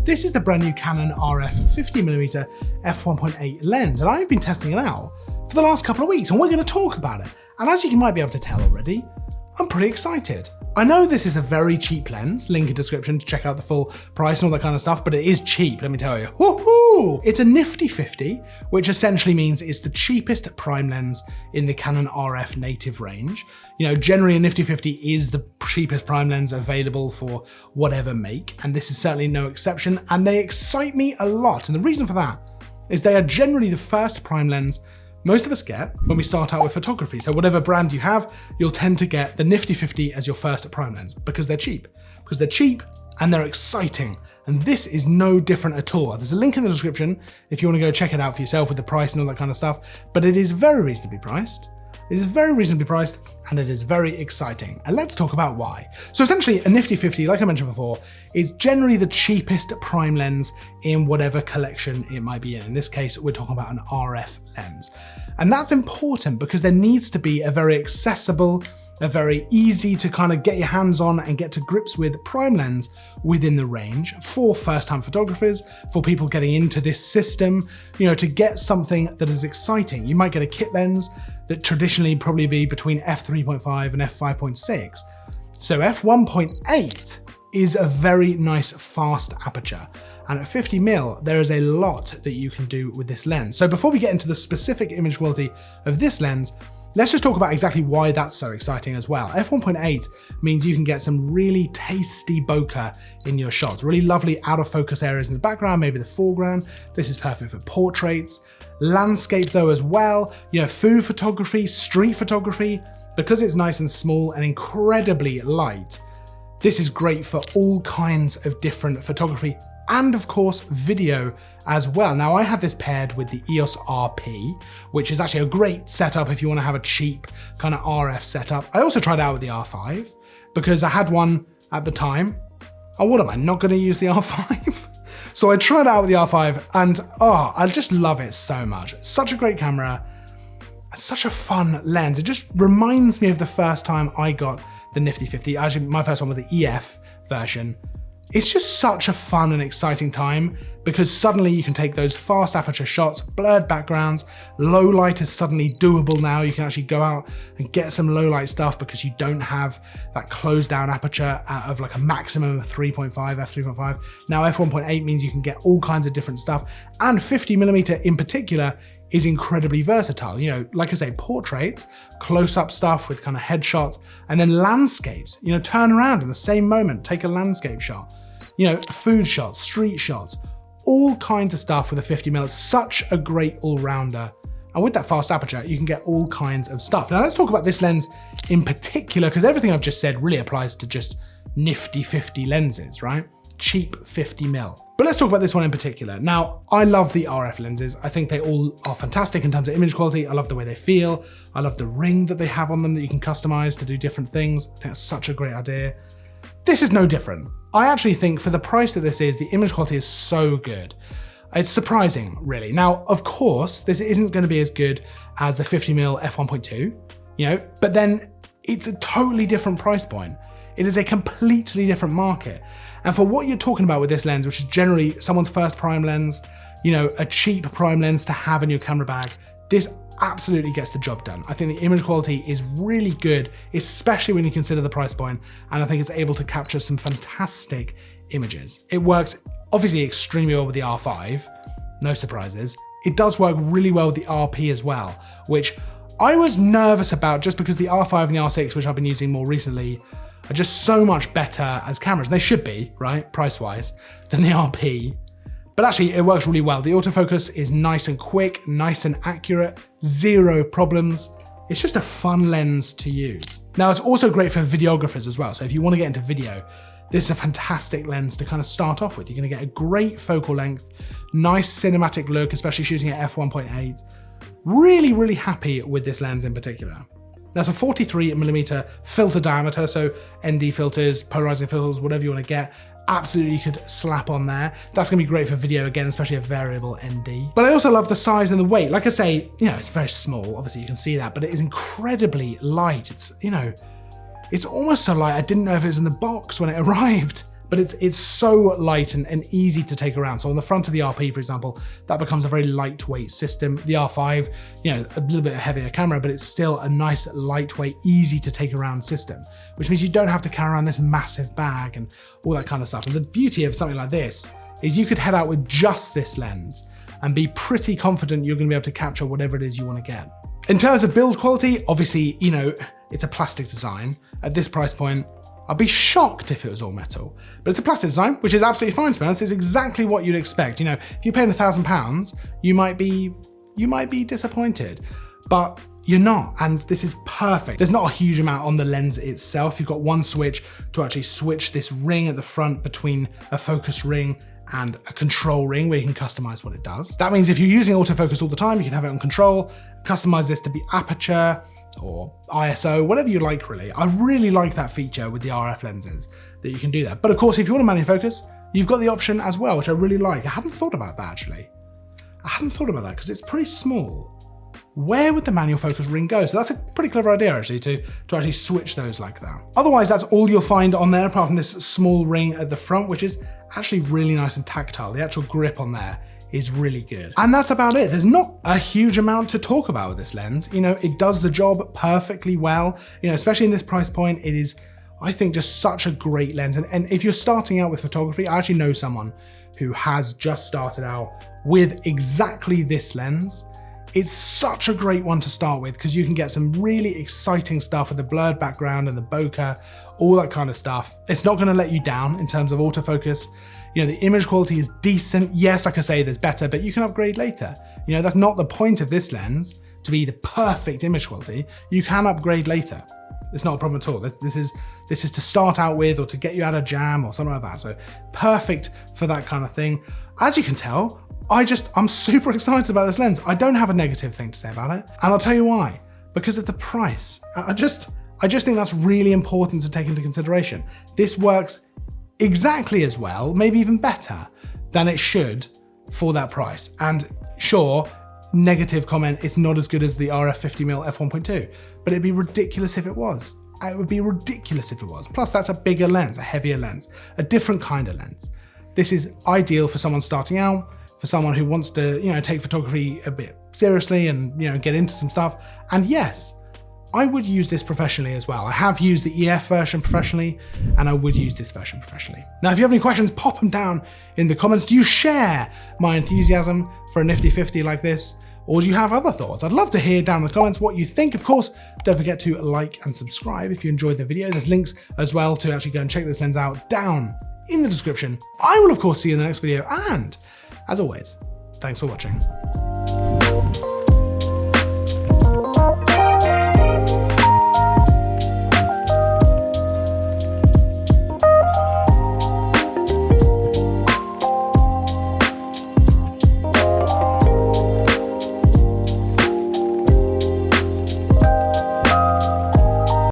This is the brand new Canon RF 50mm f1.8 lens, and I've been testing it out for the last couple of weeks, and we're going to talk about it. And as you might be able to tell already, I'm pretty excited. I know this is a very cheap lens, link in description to check out the full price and all that kind of stuff, but it is cheap, let me tell you. Woohoo! It's a Nifty 50, which essentially means it's the cheapest prime lens in the Canon RF native range. You know, generally a Nifty 50 is the cheapest prime lens available for whatever make, and this is certainly no exception, and they excite me a lot. And the reason for that is they are generally the first prime lens most of us get when we start out with photography. So whatever brand you have, you'll tend to get the Nifty 50 as your first prime lens because they're cheap. Because they're cheap and they're exciting. And this is no different at all. There's a link in the description if you want to go check it out for yourself with the price and all that kind of stuff. But it is very reasonably priced. It is very reasonably priced and it is very exciting. And let's talk about why. So essentially a Nifty 50, like I mentioned before, is generally the cheapest prime lens in whatever collection it might be in. In this case, we're talking about an RF lens. And that's important because there needs to be a very accessible, a very easy to kind of get your hands on and get to grips with prime lens within the range for first-time photographers, for people getting into this system, you know, to get something that is exciting. You might get a kit lens that traditionally probably be between f3.5 and f5.6. So f1.8 is a very nice fast aperture. And at 50mm, there is a lot that you can do with this lens. So before we get into the specific image quality of this lens, let's just talk about exactly why that's so exciting as well. F1.8 means you can get some really tasty bokeh in your shots, really lovely out of focus areas in the background, maybe the foreground. This is perfect for portraits, landscape though as well, you know, food photography, street photography. Because it's nice and small and incredibly light, this is great for all kinds of different photography and of course video as well. Now I had this paired with the EOS RP, which is actually a great setup if you want to have a cheap kind of RF setup. I also tried it out with the R5 because I had one at the time. Oh, what am I not going to use the R5? So I tried it out with the R5 and I just love it so much. It's such a great camera, such a fun lens. It just reminds me of the first time I got the Nifty 50. Actually, my first one was the EF version. It's just such a fun and exciting time because suddenly you can take those fast aperture shots, blurred backgrounds, low light is suddenly doable now. You can actually go out and get some low light stuff because you don't have that closed down aperture of like a maximum of 3.5, f3.5. Now f1.8 means you can get all kinds of different stuff, and 50mm in particular is incredibly versatile. You know, like I say, portraits, close-up stuff with kind of headshots, and then landscapes. You know, turn around in the same moment, take a landscape shot. You know, food shots, street shots, all kinds of stuff with a 50mm. It's such a great all-rounder. And with that fast aperture, you can get all kinds of stuff. Now let's talk about this lens in particular, because everything I've just said really applies to just Nifty 50 lenses, right? Cheap 50mm. But let's talk about this one in particular. Now, I love the RF lenses. I think they all are fantastic in terms of image quality. I love the way they feel. I love the ring that they have on them that you can customize to do different things. I think that's such a great idea. This is no different. I actually think for the price that this is, the image quality is so good. It's surprising, really. Now, of course, this isn't going to be as good as the 50mm f1.2, you know, but then it's a totally different price point. It is a completely different market. And for what you're talking about with this lens, which is generally someone's first prime lens, you know, a cheap prime lens to have in your camera bag, this absolutely gets the job done. I think the image quality is really good, especially when you consider the price point, and I think it's able to capture some fantastic images. It works obviously extremely well with the R5, no surprises. It does work really well with the RP as well, which I was nervous about just because the R5 and the R6, which I've been using more recently, are just so much better as cameras. They should be, right, price-wise, than the RP. But actually, it works really well. The autofocus is nice and quick, nice and accurate, zero problems. It's just a fun lens to use. Now, it's also great for videographers as well. So if you want to get into video, this is a fantastic lens to kind of start off with. You're going to get a great focal length, nice cinematic look, especially shooting at f1.8. Really, really happy with this lens in particular. That's a 43mm filter diameter, so ND filters, polarizing filters, whatever you want to get, absolutely you could slap on there. That's gonna be great for video again, especially a variable ND. But I also love the size and the weight. Like I say, you know, it's very small, obviously you can see that, but it is incredibly light. It's, you know, it's almost so light I didn't know if it was in the box when it arrived. but it's so light and easy to take around. So on the front of the RP, for example, that becomes a very lightweight system. The R5, you know, a little bit heavier camera, but it's still a nice, lightweight, easy to take around system, which means you don't have to carry around this massive bag and all that kind of stuff. And the beauty of something like this is you could head out with just this lens and be pretty confident you're gonna be able to capture whatever it is you wanna get. In terms of build quality, obviously, you know, it's a plastic design. At this price point, I'd be shocked if it was all metal, but it's a plastic design, which is absolutely fine to be honest. It's exactly what you'd expect. You know, if you're paying £1,000, you might be disappointed, but you're not, and this is perfect. There's not a huge amount on the lens itself. You've got one switch to actually switch this ring at the front between a focus ring and a control ring where you can customize what it does. That means if you're using autofocus all the time, you can have it on control, customize this to be aperture or ISO, whatever you like really. I really like that feature with the RF lenses that you can do that. But of course, if you want to manual focus, you've got the option as well, which I really like. I hadn't thought about that actually. I hadn't thought about that because it's pretty small. Where would the manual focus ring go? So that's a pretty clever idea actually to actually switch those like that. Otherwise, that's all you'll find on there apart from this small ring at the front, which is actually really nice and tactile. The actual grip on there is really good. And that's about it. There's not a huge amount to talk about with this lens. You know, it does the job perfectly well. You know, especially in this price point, it is, I think, just such a great lens. And if you're starting out with photography, I actually know someone who has just started out with exactly this lens. It's such a great one to start with because you can get some really exciting stuff with the blurred background and the bokeh, all that kind of stuff. It's not gonna let you down in terms of autofocus. You know, the image quality is decent. Yes, like I say, there's better, but you can upgrade later. You know, that's not the point of this lens, to be the perfect image quality. You can upgrade later. It's not a problem at all. This is to start out with or to get you out of jam or something like that. So perfect for that kind of thing. As you can tell, I'm super excited about this lens. I don't have a negative thing to say about it. And I'll tell you why, because of the price. I just think that's really important to take into consideration. This works exactly as well, maybe even better than it should for that price. And sure, negative comment, it's not as good as the RF 50mm f1.2, but it'd be ridiculous if it was. It would be ridiculous if it was. Plus that's a bigger lens, a heavier lens, a different kind of lens. This is ideal for someone starting out, for someone who wants to, you know, take photography a bit seriously and, you know, get into some stuff. And yes, I would use this professionally as well. I have used the EF version professionally, and I would use this version professionally. Now, if you have any questions, pop them down in the comments. Do you share my enthusiasm for a nifty 50 like this? Or do you have other thoughts? I'd love to hear down in the comments what you think. Of course, don't forget to like and subscribe if you enjoyed the video. There's links as well to actually go and check this lens out down in the description. I will, of course, see you in the next video. And as always, thanks for watching.